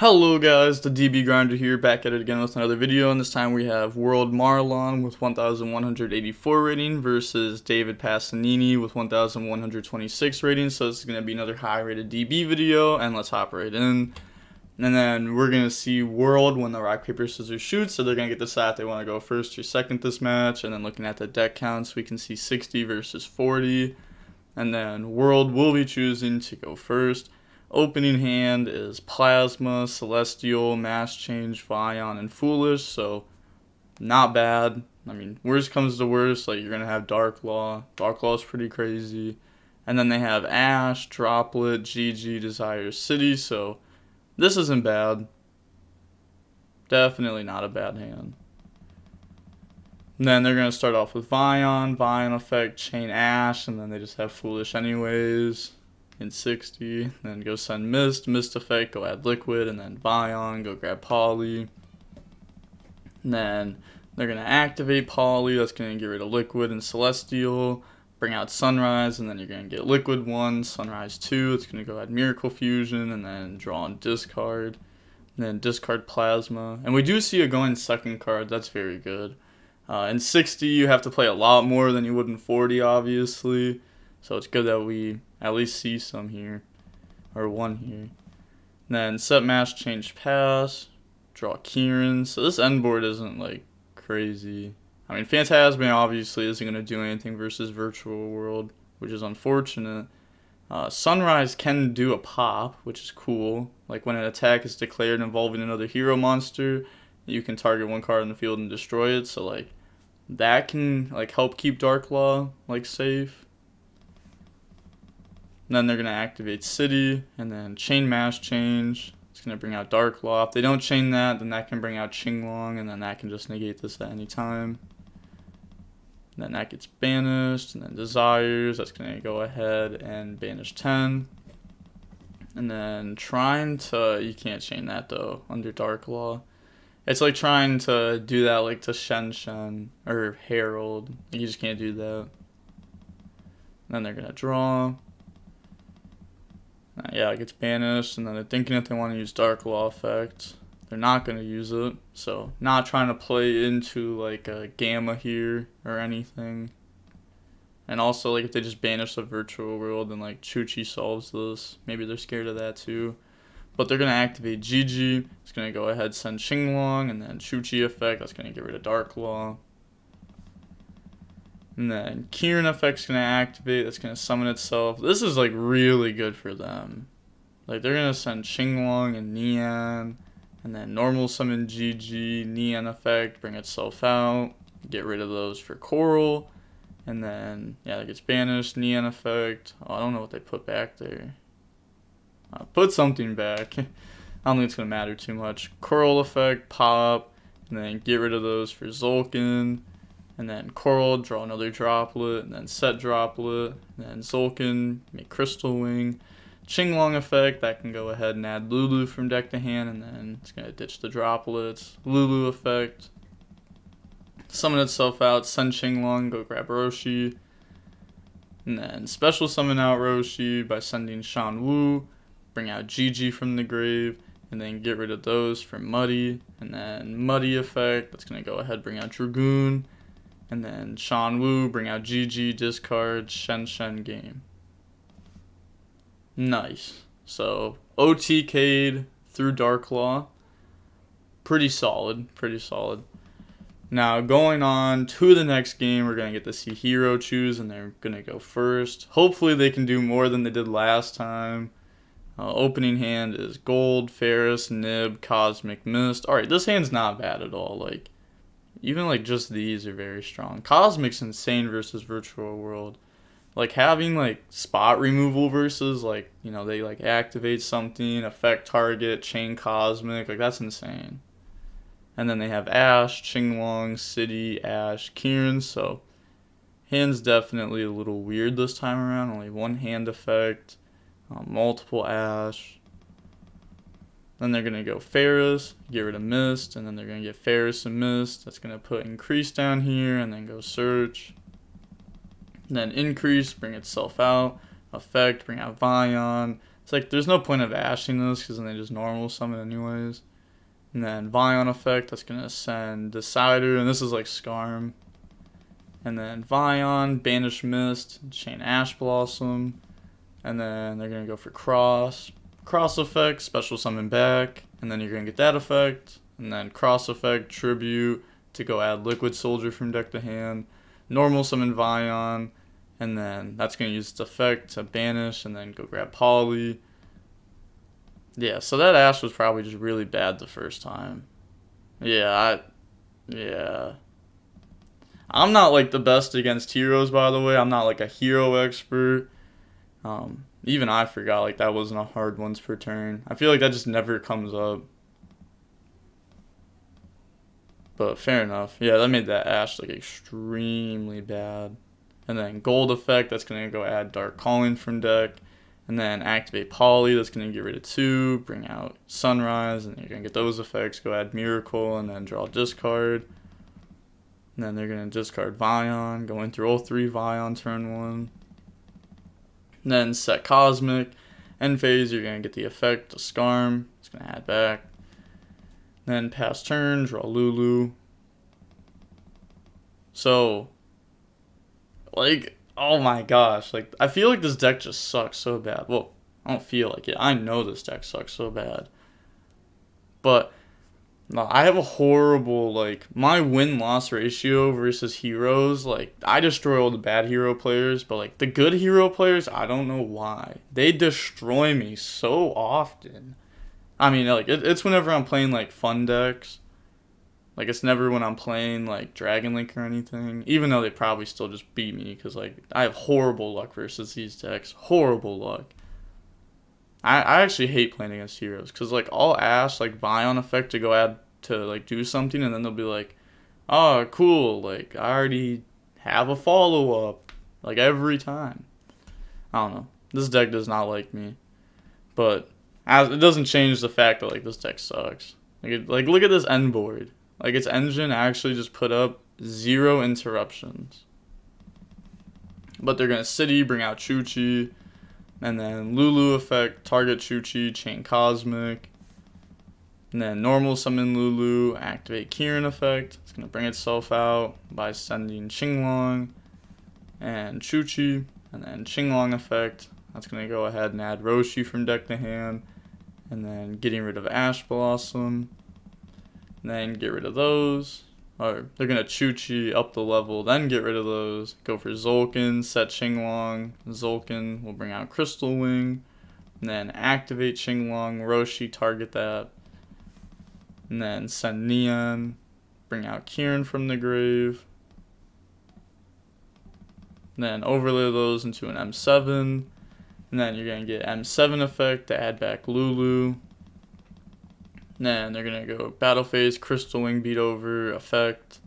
Hello guys, the DB Grinder here, back at it again with another video, and this time we have World Marlon with 1184 rating versus David Passanini with 1126 rating. So this is going to be another high rated DB video, and let's hop right in. And then we're going to see World win the rock, paper, scissors, shoot, so they're going to get to decide if they want to go first or second this match. And then looking at the deck counts, we can see 60 versus 40, and then World will be choosing to go first. Opening hand is Plasma, Celestial, Mass Change, Vion, and Foolish, so not bad. I mean, worst comes to worst, like you're going to have Dark Law. Dark Law is pretty crazy. And then they have Ash, Droplet, GG, Desire City, so this isn't bad. Definitely not a bad hand. And then they're going to start off with Vion, Vion effect, Chain Ash, and then they just have Foolish anyways. In 60, then go send Mist effect, go add Liquid, and then Vion, go grab Poly. And then they're going to activate Poly, that's going to get rid of Liquid and Celestial, bring out Sunrise, and then you're going to get Liquid 1, Sunrise 2, it's going to go add Miracle Fusion, and then draw and discard, and then discard Plasma. And we do see a going second card, that's very good. In 60, you have to play a lot more than you would in 40, obviously. So it's good that we at least see some here, or one here. Then set Mass Change Pass, draw Kieran. So this end board isn't like crazy. I mean, Phantasm obviously isn't going to do anything versus Virtual World, which is unfortunate. Sunrise can do a pop, which is cool. Like when an attack is declared involving another hero monster, you can target one card in the field and destroy it. So like that can like help keep Dark Law like safe. And then they're going to activate City, and then chain Mass Change. It's going to bring out Dark Law. If they don't chain that, then that can bring out Qinglong, and then that can just negate this at any time. And then that gets banished, and then Desires. That's going to go ahead and banish 10. And then trying to... You can't chain that, though, under Dark Law. It's like trying to do that like to Shen or Herald. You just can't do that. And then they're going to draw. Yeah, it gets banished, and then they're thinking if they want to use Dark Law effect. They're not going to use it, so not trying to play into like a Gamma here or anything. And also, like if they just banish the Virtual World, then like Chuchi solves this. Maybe they're scared of that too. But they're going to activate GG. It's going to go ahead, send Qinglong, and then Chuchi effect. That's going to get rid of Dark Law. And then Kieran effect's going to activate. That's going to summon itself. This is like really good for them. Like they're going to send Qinglong and Neon. And then normal summon GG, Neon effect, bring itself out. Get rid of those for Coral. And then, yeah, that gets banished. Neon effect. Oh, I don't know what they put back there. Put something back. I don't think it's going to matter too much. Coral effect, pop. And then get rid of those for Zolkin. And then Coral, draw another Droplet, and then set Droplet, and then Zolkin, make Crystal Wing. Qinglong effect, that can go ahead and add Lulu from deck to hand, and then it's going to ditch the Droplets. Lulu effect, summon itself out, send Qinglong, go grab Roshi. And then special summon out Roshi by sending Shan Wu, bring out GG from the grave, and then get rid of those for Muddy. And then Muddy effect, that's going to go ahead, bring out Dragoon. And then Shan Wu, bring out GG, discard, Shen game. Nice. So, OTK'd through Dark Law. Pretty solid, pretty solid. Now, going on to the next game, we're going to get to see Hero choose, and they're going to go first. Hopefully they can do more than they did last time. Opening hand is Gold, Ferris, Nib, Cosmic Mist. Alright, this hand's not bad at all. Like, even like just these are very strong. Cosmic's insane versus Virtual World. Like having like spot removal versus like, you know, they like activate something, affect target, chain Cosmic, like that's insane. And then they have Ash, Qinglong, City, Ash, Kieran, so hand's definitely a little weird this time around. Only one hand effect, multiple Ash. Then they're going to go Ferris, get rid of Mist, and then they're going to get Ferris and Mist. That's going to put Increase down here, and then go Search. And then Increase, bring itself out. Effect, bring out Vion. It's like, there's no point of ashing this, because then they just normal summon anyways. And then Vion effect, that's going to send Decider, and this is like Skarm. And then Vion, Banish Mist, Chain Ash Blossom. And then they're going to go for Cross. Cross effect, special summon back. And then you're going to get that effect. And then Cross effect, Tribute, to go add Liquid Soldier from deck to hand. Normal summon Vion. And then that's going to use its effect to banish and then go grab Poly. Yeah, so that Ash was probably just really bad the first time. Yeah, I'm not like the best against heroes, by the way. I'm not like a hero expert. Even I forgot like that wasn't a hard once per turn. I feel like that just never comes up. But fair enough. Yeah, that made that Ash like extremely bad. And then Gold effect, that's going to go add Dark Calling from deck. And then activate Poly, that's going to get rid of 2, bring out Sunrise, and you're going to get those effects, go add Miracle, and then draw discard. And then they're going to discard Vion, going through all 3 Vion turn 1. And then set Cosmic. End phase, you're going to get the effect of Skarm, it's going to add back. Then pass turn, draw Lulu. So, like, oh my gosh, like, I feel like this deck just sucks so bad. Well, I don't feel like it. I know this deck sucks so bad. But, no, I have a horrible, like, my win-loss ratio versus heroes, like, I destroy all the bad hero players, but, like, the good hero players, I don't know why. They destroy me so often. I mean, like, it's whenever I'm playing, like, fun decks. Like, it's never when I'm playing, like, Dragon Link or anything. Even though they probably still just beat me. Because, like, I have horrible luck versus these decks. Horrible luck. I actually hate playing against heroes. Because, like, I'll ask, like, Vion effect to go add to, like, do something. And then they'll be like, oh, cool. Like, I already have a follow-up. Like, every time. I don't know. This deck does not like me. But it doesn't change the fact that, like, this deck sucks. Like, look at this end board. Like, its engine actually just put up 0 interruptions. But they're going to City, bring out Chuchi. And then Lulu effect, target Chuchi, chain Cosmic. And then normal summon Lulu, activate Kieran effect. It's going to bring itself out by sending Qinglong and Chuchi. And then Qinglong effect. That's going to go ahead and add Roshi from deck to hand. And then getting rid of Ash Blossom. And then get rid of those. Or they're going to Chuchi up the level, then get rid of those. Go for Zolkin, set Qinglong. Zolkin will bring out Crystal Wing. And then activate Qinglong, Roshi, target that. And then send Neon. Bring out Kieran from the grave. And then overlay those into an M7. And then you're going to get M7 effect to add back Lulu. And then they're going to go Battle Phase, Crystal Wing beat over, effect.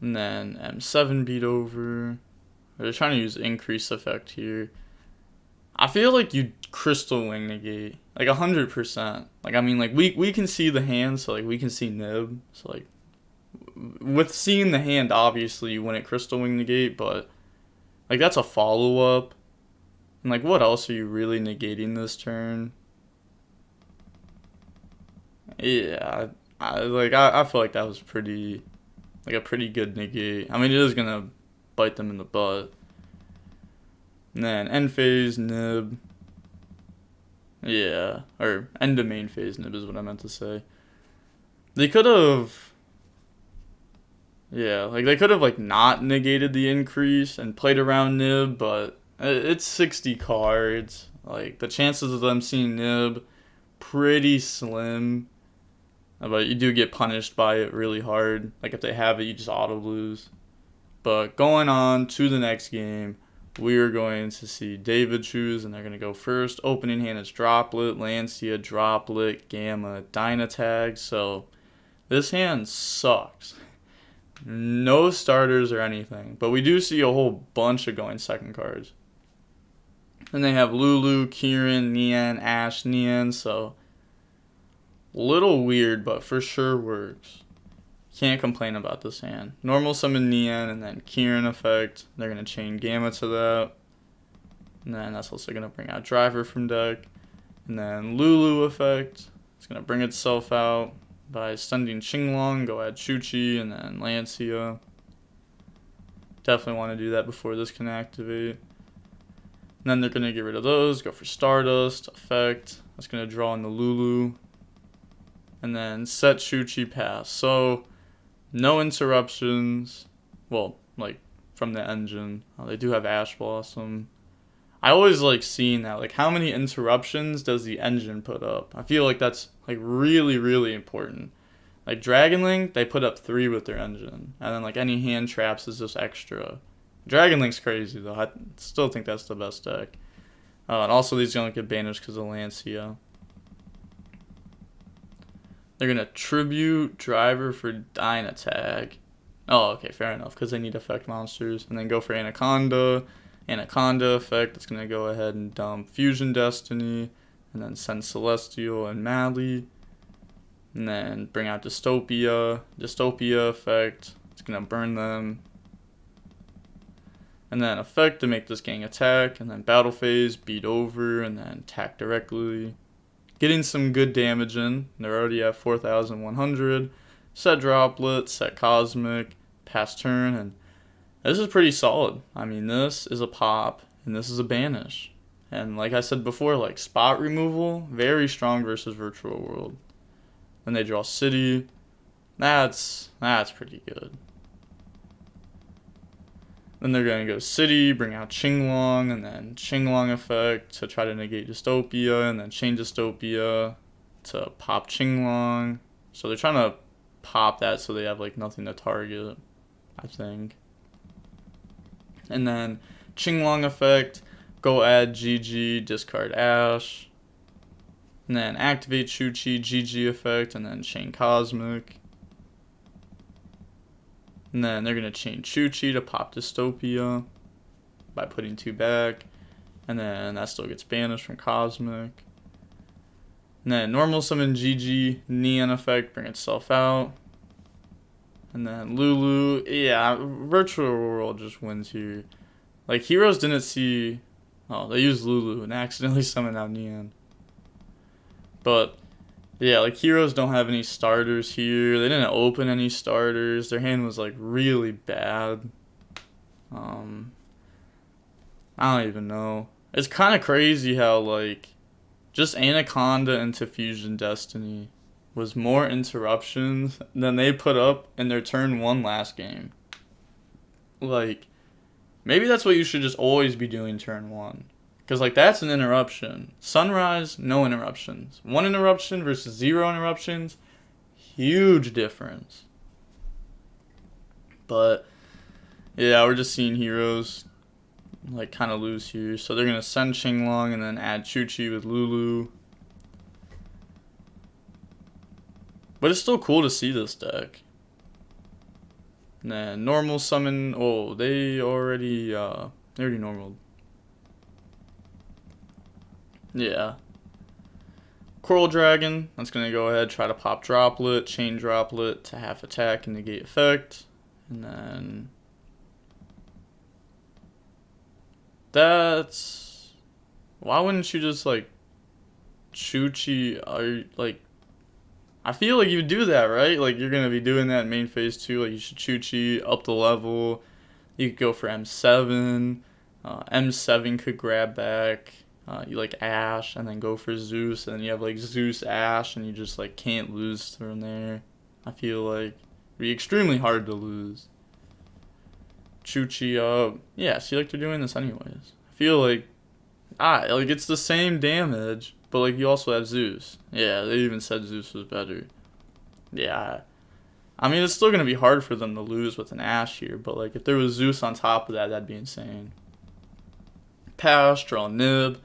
And then M7 beat over. They're trying to use increase effect here. I feel like you Crystal Wing negate. Like 100%. Like, I mean, like, we can see the hand, so, like, we can see Nib. So, like, with seeing the hand, obviously, you wouldn't Crystal Wing negate, but, like, that's a follow-up. And, like, what else are you really negating this turn? Yeah, I feel like that was pretty, like, a pretty good negate. I mean, it is gonna bite them in the butt. And then end phase Nib. Yeah, or end of main phase Nib is what I meant to say. They could have, yeah, like, they could have, like, not negated the increase and played around Nib, but it's 60 cards. Like, the chances of them seeing Nib, pretty slim. But you do get punished by it really hard. Like, if they have it, you just auto-lose. But going on to the next game, we are going to see David choose, and they're going to go first. Opening hand is Droplet, Lancia, Droplet, Gamma, Dynatag. So, this hand sucks. No starters or anything. But we do see a whole bunch of going second cards. And they have Lulu, Kieran, Nian, Ash, Nian, so little weird, but for sure works. Can't complain about this hand. Normal summon Nian and then Kieran effect. They're going to chain Gamma to that. And then that's also going to bring out Driver from deck. And then Lulu effect. It's going to bring itself out by sending Qinglong, go add Chuchi, and then Lancia. Definitely want to do that before this can activate. And then they're going to get rid of those, go for Stardust, effect. That's going to draw in the Lulu. And then set Chuchi pass. So, no interruptions. Well, like, from the engine. They do have Ash Blossom. I always like seeing that. Like, how many interruptions does the engine put up? I feel like that's, like, really, really important. Like, Dragon Link, they put up 3 with their engine. And then, like, any hand traps is just extra. Dragon Link's crazy, though. I still think that's the best deck. And also, these don't get banished because of Lancia. They're going to Tribute Driver for Dynatag. Oh, okay, fair enough, because they need effect monsters. And then go for Anaconda. Anaconda effect. It's going to go ahead and dump Fusion Destiny. And then send Celestial and Mally. And then bring out Dystopia. Dystopia effect. It's going to burn them. And then effect to make this gang attack. And then battle phase, beat over, and then attack directly. Getting some good damage in. They're already at 4,100. Set Droplet, set Cosmic, pass turn, and this is pretty solid. I mean, this is a pop, and this is a banish. And like I said before, like spot removal, very strong versus Virtual World. Then they draw City. That's pretty good. Then they're going to go City, bring out Qinglong, and then Qinglong effect to try to negate Dystopia, and then chain Dystopia to pop Qinglong. So they're trying to pop that so they have like nothing to target, I think. And then Qinglong effect, go add GG, discard Ash. And then activate Chuchi, GG effect, and then chain Cosmic. And then they're going to chain Chuchi to pop Dystopia by putting 2 back. And then that still gets banished from Cosmic. And then normal summon GG, Neon effect, bring itself out. And then Lulu, yeah, Virtual World just wins here. Like, Heroes didn't see, oh, they used Lulu and accidentally summoned out Neon. But yeah, like Heroes don't have any starters here. They didn't open any starters. Their hand was like really bad. I don't even know. It's kind of crazy how like just Anaconda into Fusion Destiny was more interruptions than they put up in their turn 1 last game. Like, maybe that's what you should just always be doing turn 1. Because, like, that's an interruption. Sunrise, no interruptions. 1 interruption versus 0 interruptions, huge difference. But, yeah, we're just seeing Heroes, like, kind of lose here. So they're going to send Qinglong and then add Chuchi with Lulu. But it's still cool to see this deck. And then normal summon, oh, they already normaled. Yeah. Coral Dragon, that's going to go ahead, try to pop Droplet, chain Droplet to half attack and negate effect. And then that's, why wouldn't you just like Chuchi, like, I feel like you would do that, right? Like, you're going to be doing that in main phase 2. Like, you should Chuchi up the level. You could go for M7. M7 could grab back. You like Ash and then go for Zeus, and then you have like Zeus Ash, and you just like can't lose from there. I feel like it'd be extremely hard to lose. Chuchi, yeah, see, like they're doing this anyways. I feel like like it's the same damage, but like you also have Zeus. Yeah, they even said Zeus was better. Yeah, I mean it's still gonna be hard for them to lose with an Ash here, but like if there was Zeus on top of that, that'd be insane. Pass, draw Nib.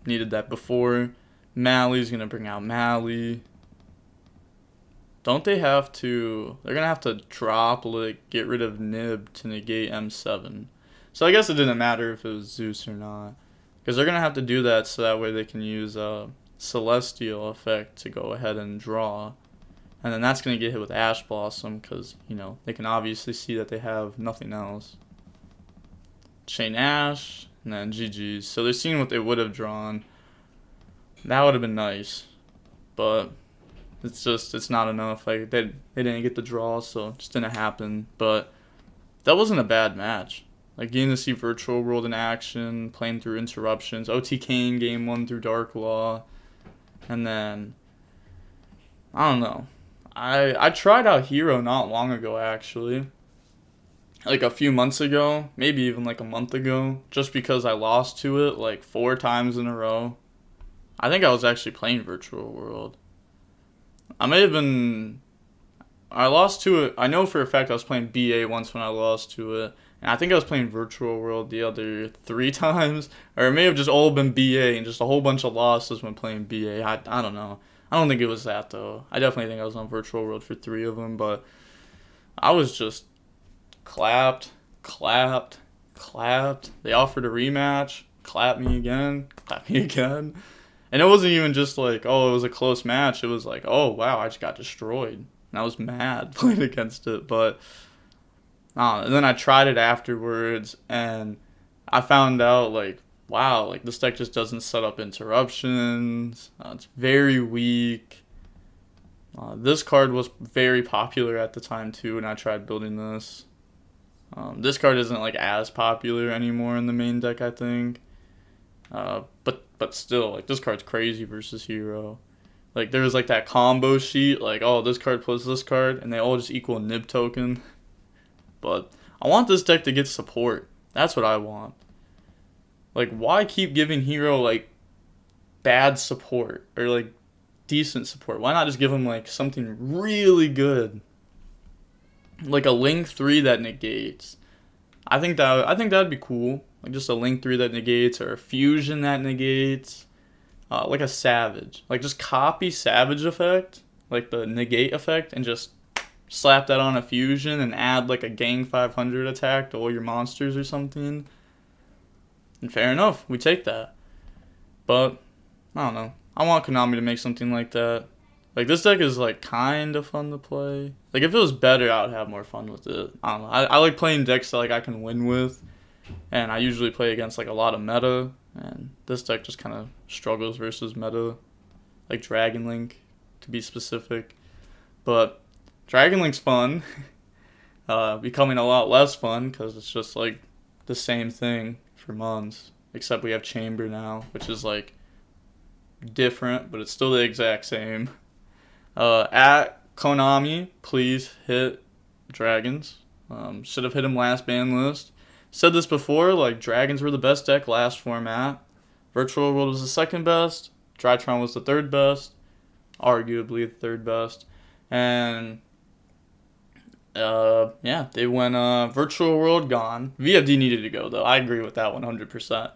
Needed that before. Mally's going to bring out Mally. Don't they have to... They're going to have to drop, like, get rid of Nib to negate M7. So I guess it didn't matter if it was Zeus or not. Because they're going to have to do that so that way they can use Celestial effect to go ahead and draw. And then that's going to get hit with Ash Blossom because, you know, they can obviously see that they have nothing else. Chain Ash. and then GG's. So they're seeing what they would have drawn. That would have been nice, but it's not enough. Like they didn't get the draw, so it just didn't happen. But that wasn't a bad match. Like getting to see Virtual World in action, playing through interruptions, OT Kane game 1 through Dark Law, and then I don't know. I tried out Hero not long ago actually. Like a few months ago, maybe even like a month ago, just because I lost to it like 4 times in a row. I think I was actually playing Virtual World. I lost to it. I know for a fact I was playing BA once when I lost to it. And I think I was playing Virtual World the other 3 times. Or it may have just all been BA and just a whole bunch of losses when playing BA. I don't know. I don't think it was that though. I definitely think I was on Virtual World for 3 of them. But I was just clapped. They offered a rematch. Clap me again. And it wasn't even just like, oh, it was a close match. It was like, oh, wow, I just got destroyed. And I was mad playing against it. But and then I tried it afterwards, and I found out, like, wow, like, this deck just doesn't set up interruptions. It's very weak. This card was very popular at the time, too, when I tried building this. This card isn't, like, as popular anymore in the main deck, I think. But still, like, this card's crazy versus Hero. Like, there was, like, that combo sheet, like, oh, this card plus this card, and they all just equal nib token. But I want this deck to get support. That's what I want. Like, why keep giving Hero, like, bad support? Or, like, decent support? Why not just give him, like, something really good? Like a Link 3 that negates. I think that'd be cool. Like, just a Link 3 that negates, or a Fusion that negates. Like a Savage. Like, just copy Savage effect, like the negate effect, and just slap that on a Fusion and add, like, a Gang 500 attack to all your monsters or something. And fair enough, we take that. But, I don't know. I want Konami to make something like that. Like, this deck is, like, kind of fun to play. Like, if it was better, I would have more fun with it. I don't know. I like playing decks that, like, I can win with. And I usually play against, like, a lot of meta. And this deck just kind of struggles versus meta. Like Dragon Link, to be specific. But Dragon Link's fun. Becoming a lot less fun because it's just, like, the same thing for months. Except we have Chamber now, which is, like, different, but it's still the exact same. At Konami, please hit Dragons. Should have hit him last ban list. Said this before, like, Dragons were the best deck last format. Virtual World was the second best. Drytron was the third best. Arguably the third best. And, yeah, they went, Virtual World gone. VFD needed to go, though. I agree with that 100%.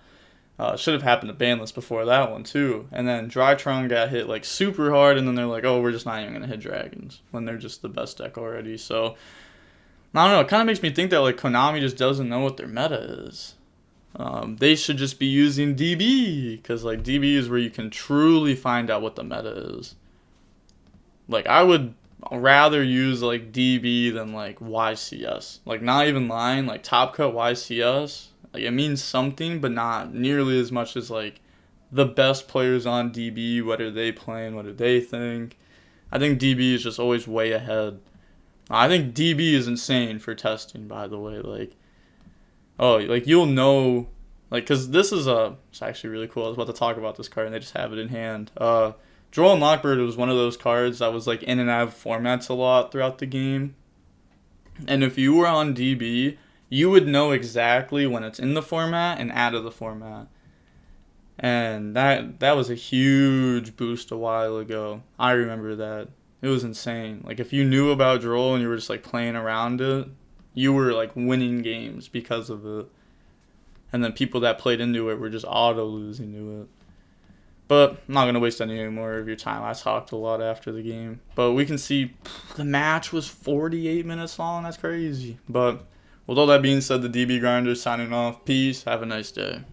Should have happened to ban list before that one, too. And then Drytron got hit, like, super hard, and then they're like, oh, we're just not even going to hit Dragons, when they're just the best deck already. So, I don't know, it kind of makes me think that, like, Konami just doesn't know what their meta is. They should just be using DB, because, like, DB is where you can truly find out what the meta is. Like, I would rather use, like, DB than, like, YCS. Like, not even lying, like, Top Cut YCS, like, it means something, but not nearly as much as, like, the best players on DB, what are they playing, what do they think. I think DB is just always way ahead. I think DB is insane for testing, by the way. Like, oh, like, you'll know, like, because this is it's actually really cool. I was about to talk about this card, and they just have it in hand. Droll and Lockbird was one of those cards that was, like, in and out of formats a lot throughout the game. And if you were on DB, you would know exactly when it's in the format and out of the format. And that was a huge boost a while ago. I remember that. It was insane. Like, if you knew about Droll and you were just, like, playing around it, you were, like, winning games because of it. And then people that played into it were just auto-losing to it. But I'm not going to waste any more of your time. I talked a lot after the game. But we can see the match was 48 minutes long. That's crazy. But with all that being said, the DB Grinder signing off. Peace. Have a nice day.